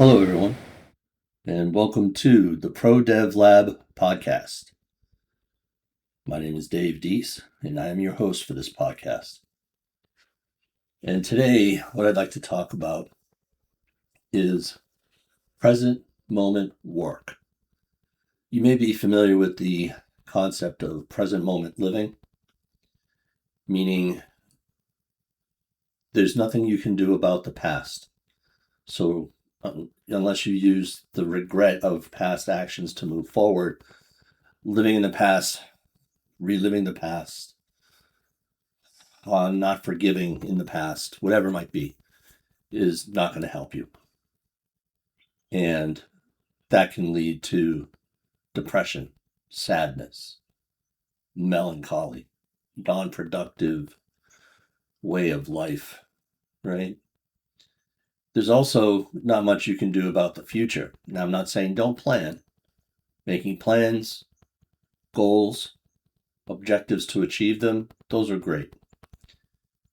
Hello, everyone, and welcome to the Pro Dev Lab podcast. My name is Dave Deese, and I am your host for this podcast. And today, what I'd like to talk about is present moment work. You may be familiar with the concept of present moment living, meaning there's nothing you can do about the past. So, unless you use the regret of past actions to move forward, living in the past, reliving the past, not forgiving in the past, whatever it might be, is not going to help you. And that can lead to depression, sadness, melancholy, non-productive way of life, right? There's also not much you can do about the future. Now, I'm not saying don't plan. Making plans, goals, objectives to achieve them, those are great.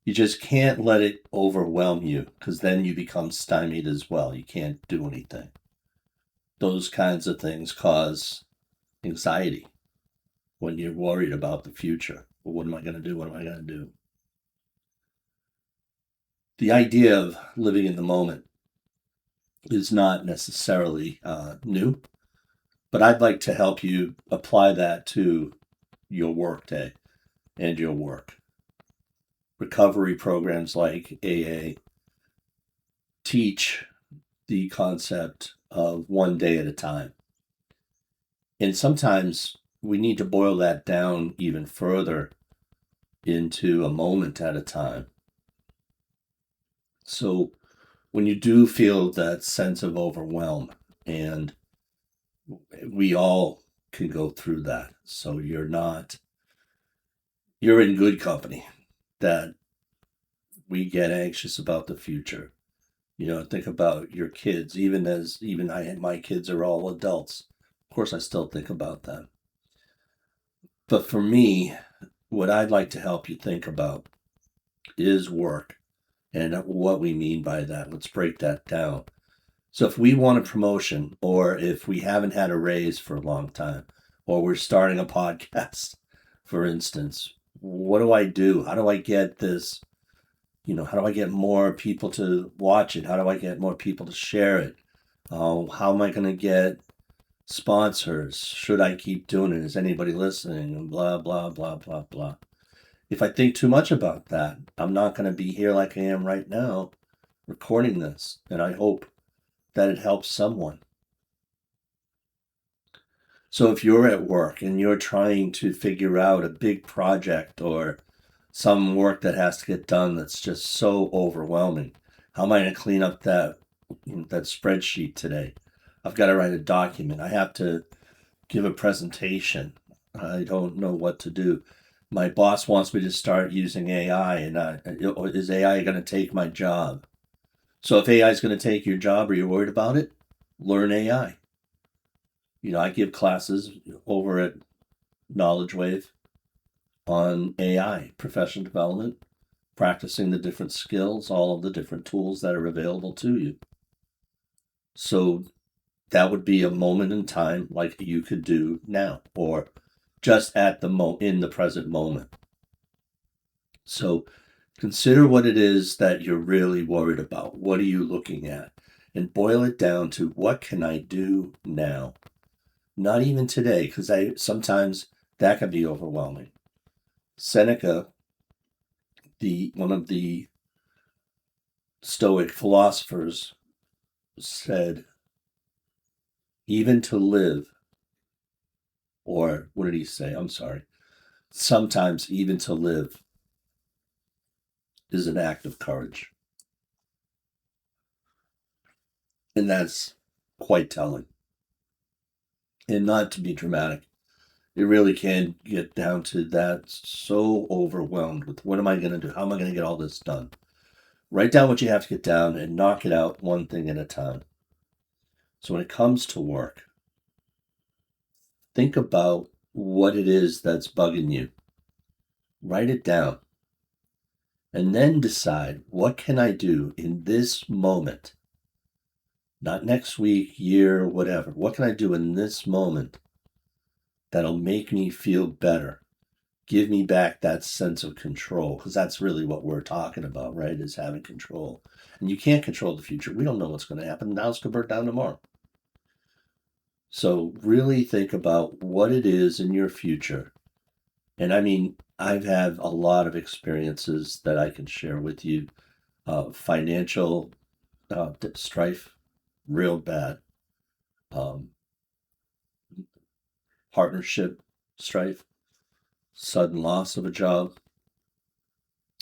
You just can't let it overwhelm you, because then you become stymied as well. You can't do anything. Those kinds of things cause anxiety when you're worried about the future. Well, what am I going to do? What am I going to do? The idea of living in the moment is not necessarily new, but I'd like to help you apply that to your workday and your work. Recovery programs like AA teach the concept of one day at a time. And sometimes we need to boil that down even further into a moment at a time. So when you do feel that sense of overwhelm, and we all can go through that, so you're in good company, that we get anxious about the future. Think about your kids. My kids are all adults. Of course, I still think about them. But for me, what I'd like to help you think about is work and what we mean by that. Let's break that down. So if we want a promotion, or if we haven't had a raise for a long time, or we're starting a podcast, for instance, what do I do? How do I get this? How do I get more people to watch it? How do I get more people to share it? How am I going to get sponsors? Should I keep doing it? Is anybody listening? And blah, blah, blah, blah, blah. If I think too much about that, I'm not going to be here like I am right now recording this. And I hope that it helps someone. So if you're at work and you're trying to figure out a big project or some work that has to get done that's just so overwhelming, how am I going to clean up that spreadsheet today? I've got to write a document. I have to give a presentation. I don't know what to do. My boss wants me to start using AI, and is AI going to take my job? So if AI is going to take your job, are you worried about it? Learn AI. I give classes over at Knowledge Wave on AI, professional development, practicing the different skills, all of the different tools that are available to you. So that would be a moment in time like you could do now, or just at in the present moment. So consider what it is that you're really worried about. What are you looking at? And boil it down to, what can I do now? Not even today, because sometimes that can be overwhelming. Seneca, one of the Stoic philosophers, said, even to live, or what did he say? I'm sorry. Sometimes even to live is an act of courage. And that's quite telling. And not to be dramatic, it really can get down to that. So overwhelmed with, what am I going to do? How am I going to get all this done? Write down what you have to get down and knock it out one thing at a time. So when it comes to work, think about what it is that's bugging you. Write it down. And then decide, what can I do in this moment Not next week, year, whatever. What can I do in this moment that'll make me feel better? Give me back that sense of control, because that's really what we're talking about, right? Is having control. And you can't control the future. We don't know what's going to happen. The house could burn down tomorrow. So really think about what it is in your future. And I mean, I've had a lot of experiences that I can share with you. Financial strife, real bad. Um, Partnership strife, sudden loss of a job.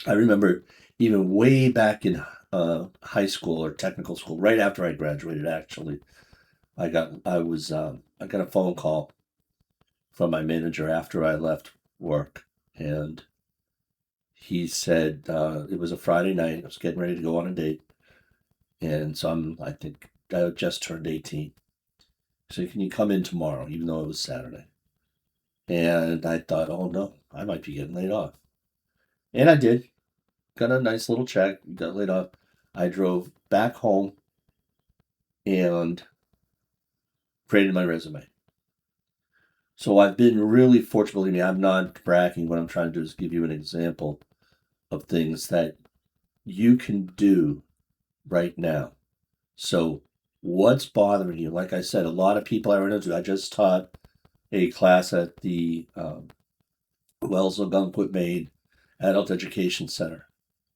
I remember even way back in high school or technical school, right after I graduated, actually, I got a phone call from my manager after I left work, and he said it was a Friday night. I was getting ready to go on a date, and so I think I just turned 18. So can you come in tomorrow, even though it was Saturday? And I thought, oh no, I might be getting laid off, and I did. Got a nice little check, got laid off. I drove back home and created my resume. So I've been really fortunate. Believe me, I'm not bragging. What I'm trying to do is give you an example of things that you can do right now. So what's bothering you? Like I said, a lot of people I run into. I just taught a class at the Wells Algonquin Maine Adult Education Center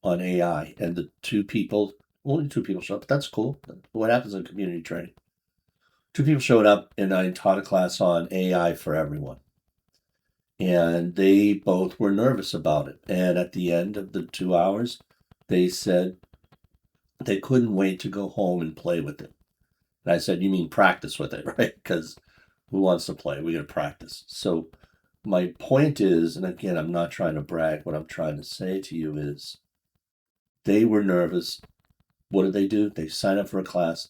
on AI, and only two people showed up, but that's cool. What happens in community training? Two people showed up, and I taught a class on AI for everyone. And they both were nervous about it. And at the end of the 2 hours, they said they couldn't wait to go home and play with it. And I said, you mean practice with it, right? Because who wants to play? We got to practice. So my point is, and again, I'm not trying to brag. What I'm trying to say to you is they were nervous. What did they do? They signed up for a class.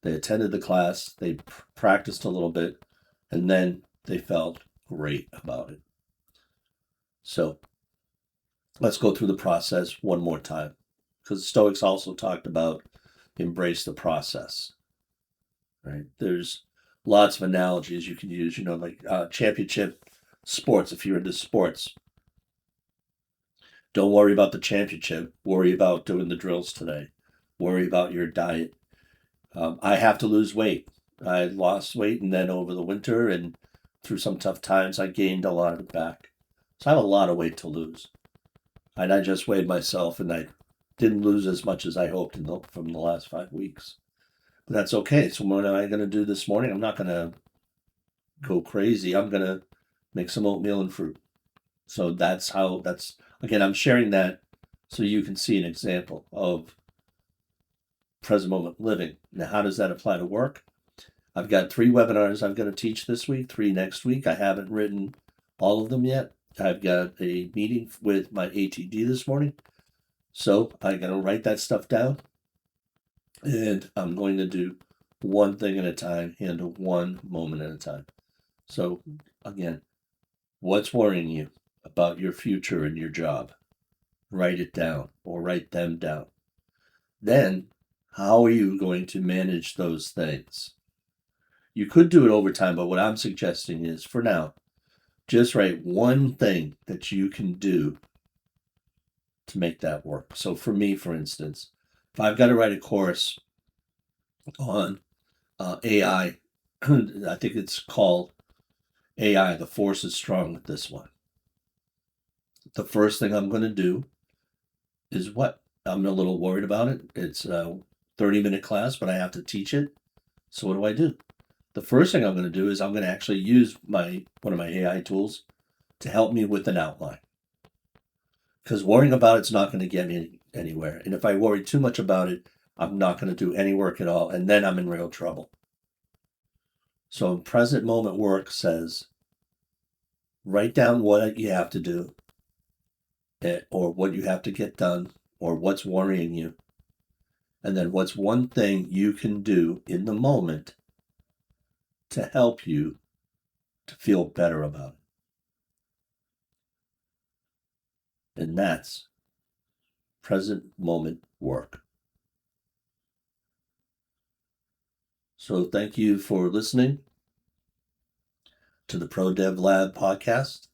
They attended the class. They practiced a little bit, and then they felt great about it. So let's go through the process one more time, because the Stoics also talked about embrace the process, right? There's lots of analogies you can use, like championship sports. If you're into sports, don't worry about the championship. Worry about doing the drills today. Worry about your diet. I have to lose weight. I lost weight, and then over the winter and through some tough times, I gained a lot of it back. So I have a lot of weight to lose. And I just weighed myself, and I didn't lose as much as I hoped from the last 5 weeks. But that's okay. So what am I going to do this morning? I'm not going to go crazy. I'm going to make some oatmeal and fruit. So again, I'm sharing that so you can see an example of present moment living. Now, how does that apply to work? I've got 3 webinars I'm going to teach this week, 3 next week. I haven't written all of them yet. I've got a meeting with my ATD this morning. So I got to write that stuff down. And I'm going to do one thing at a time, handle one moment at a time. So again, what's worrying you about your future and your job? Write it down or write them down. Then, how are you going to manage those things? You could do it over time, but what I'm suggesting is for now, just write one thing that you can do to make that work. So for me, for instance, if I've got to write a course on AI, I think it's called AI, The Force is Strong with this one. The first thing I'm going to do is what? I'm a little worried about it. It's a 30-minute class, but I have to teach it. So what do? The first thing I'm going to do is I'm going to actually use one of my AI tools to help me with an outline. Because worrying about it's not going to get me anywhere. And if I worry too much about it, I'm not going to do any work at all. And then I'm in real trouble. So present moment work says, write down what you have to do, or what you have to get done, or what's worrying you. And then what's one thing you can do in the moment to help you to feel better about it. And that's present moment work. So thank you for listening to the Pro Dev Lab podcast.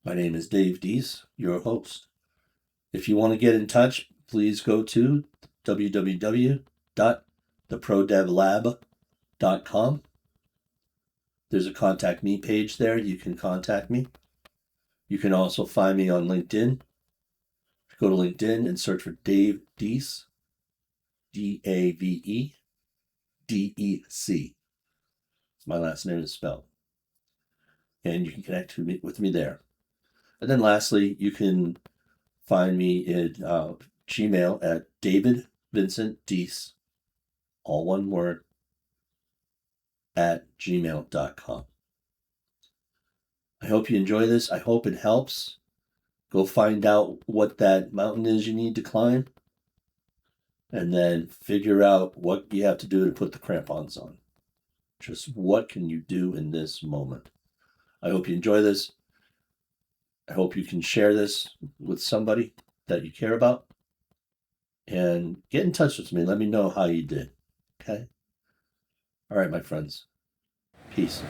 My name is Dave Deese, your host. If you want to get in touch, please go to www.theprodevlab.com. There's a contact me page there. You can contact me. You can also find me on LinkedIn. Go to LinkedIn and search for Dave Deese, DAVEDEC. My last name is spelled. And you can connect with me there. And then lastly, you can find me at Gmail at David Vincent Deese, all one word, at gmail.com. I hope you enjoy this. I hope it helps. Go find out what that mountain is you need to climb, and then figure out what you have to do to put the crampons on. Just what can you do in this moment? I hope you enjoy this. I hope you can share this with somebody that you care about. And get in touch with me. Let me know how you did. Okay? All right, my friends. Peace.